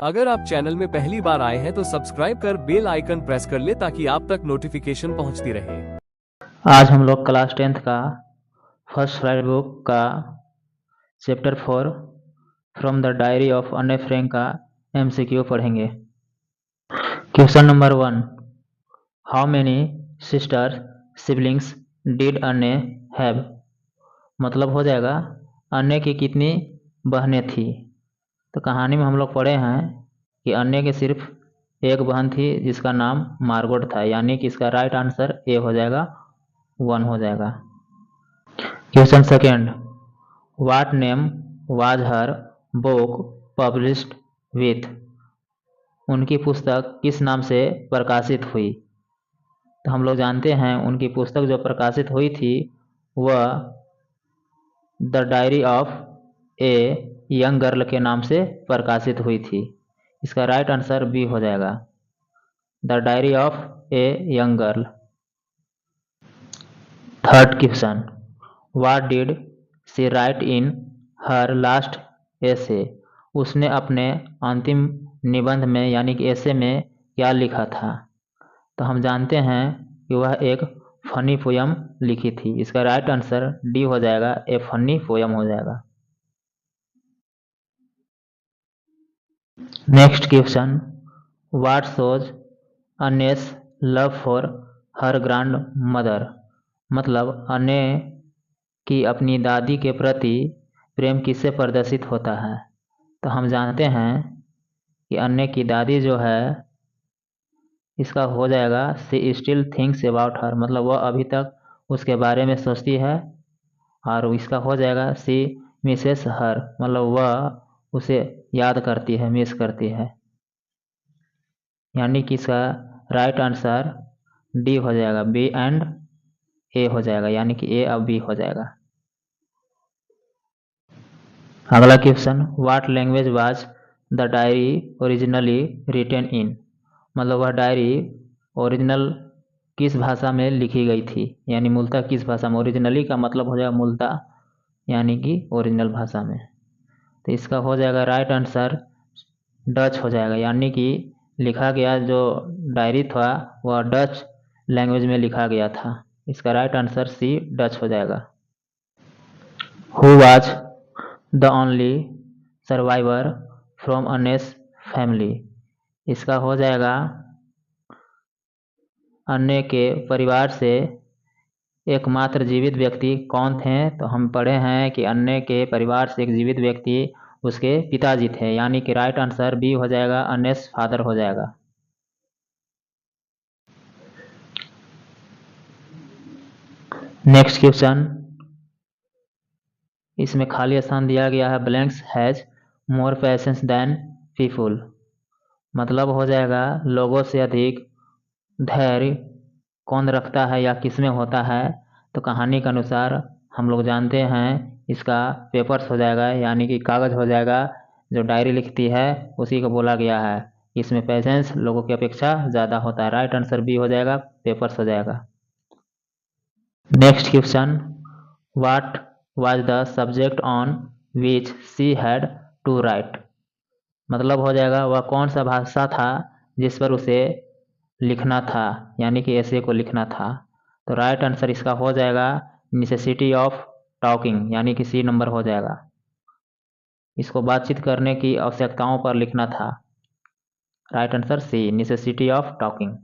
अगर आप चैनल में पहली बार आए हैं तो सब्सक्राइब कर बेल आइकन प्रेस कर ले ताकि आप तक नोटिफिकेशन पहुंचती रहे। आज हम लोग क्लास 10th का फर्स्ट स्लाइड बुक का chapter 4 from the diary of अन्ने फ्रैंक का MCQ पढ़ेंगे। Question number 1, how many sisters siblings did अन्ने हैव। मतलब हो जाएगा अन्ने की कितनी बहनें थी। तो कहानी में हम लोग पढ़े हैं कि अन्ने की सिर्फ एक बहन थी जिसका नाम मार्गोट था, यानी कि इसका राइट आंसर ए हो जाएगा, 1 हो जाएगा। Question second, what name was her book published with. उनकी पुस्तक किस नाम से प्रकाशित हुई। तो हम लोग जानते हैं उनकी पुस्तक जो प्रकाशित हुई थी वह the diary of a young girl के नाम से प्रकाशित हुई थी। इसका राइट आंसर बी हो जाएगा, the diary of a young girl. Third question, what did she write in her last essay. उसने अपने अंतिम निबंध में यानी कि एसे में क्या लिखा था। तो हम जानते हैं कि वह एक फनी पोयम लिखी थी। इसका राइट आंसर डी हो जाएगा, ए फनी पोयम हो जाएगा। Next question, what shows Anne's love for her grandmother. मतलब अन्ने की अपनी दादी के प्रति प्रेम किससे प्रदर्शित होता है। तो हम जानते हैं कि अन्ने की दादी जो है इसका हो जाएगा she still thinks about her. मतलब वह अभी तक उसके बारे में सोचती है। और इसका हो जाएगा शी मिसेस हर, मतलब वह उसे याद करती है, मिस करती है। यानी कि इसका राइट आंसर डी हो जाएगा, बी एंड ए हो जाएगा, यानी कि ए अब बी हो जाएगा। अगला question, what language was the diary originally written in. मतलब वह डायरी ओरिजिनल किस भाषा में लिखी गई थी, यानी मूलतः किस भाषा में। ओरिजिनली का मतलब हो जाएगा मूलतः, यानी कि ओरिजिनल भाषा में। तो इसका हो जाएगा राइट आंसर डच हो जाएगा, यानी कि लिखा गया जो डायरी था वह डच लैंग्वेज में लिखा गया था। इसका राइट आंसर सी डच हो जाएगा। Who was the only survivor from Anne's family. इसका हो जाएगा अन्ने के परिवार से एकमात्र जीवित व्यक्ति कौन थे। तो हम पढ़े हैं कि अन्ने के परिवार से एक जीवित व्यक्ति उसके पिताजी थे, यानी कि राइट आंसर बी हो जाएगा, अन्नेस फादर हो जाएगा। नेक्स्ट क्वेश्चन, इसमें खाली स्थान दिया गया है, blanks has more patience than people. मतलब हो जाएगा लोगों से अधिक धैर्य कौन रखता है या किसमें होता है। तो कहानी के अनुसार हम लोग जानते हैं इसका पेपर्स हो जाएगा, यानी कि कागज हो जाएगा। जो डायरी लिखती है उसी को बोला गया है। इसमें पेशेंस लोगों की अपेक्षा ज़्यादा होता है। राइट आंसर बी हो जाएगा, पेपर्स हो जाएगा। Next question, what was the subject on which she had to write. मतलब हो जाएगा वह कौन सा भाषा था जिस पर उसे लिखना था, यानी कि ऐसे को लिखना था। तो राइट आंसर इसका हो जाएगा नेसेसिटी ऑफ टॉकिंग, यानी कि सी नंबर हो जाएगा। इसको बातचीत करने की आवश्यकताओं पर लिखना था। Right answer C, necessity of talking.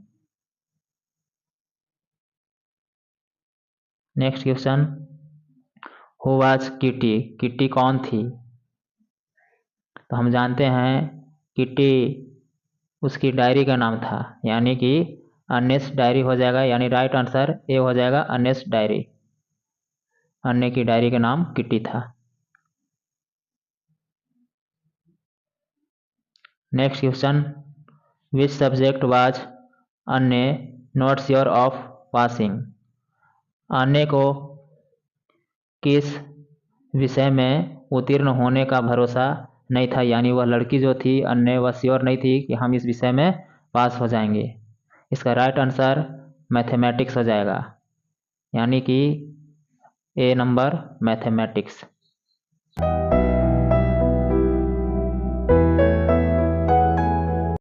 Next question, who was Kitty. Kitty कौन थी। तो हम जानते हैं किटी उसकी डायरी का नाम था, यानी कि अन्नेस डायरी हो जाएगा, यानी राइट आंसर ए हो जाएगा, अन्नेस डायरी। अन्ने की डायरी का नाम किटी था। Next question, which subject was अन्ने नॉट श्योर ऑफ पासिंग। अन्ने को किस विषय में उत्तीर्ण होने का भरोसा नहीं था, यानी वह लड़की जो थी अन्ने वह श्योर नहीं थी कि हम इस विषय में पास हो जाएंगे। इसका राइट आंसर मैथमेटिक्स हो जाएगा, यानी कि ए नंबर मैथमेटिक्स।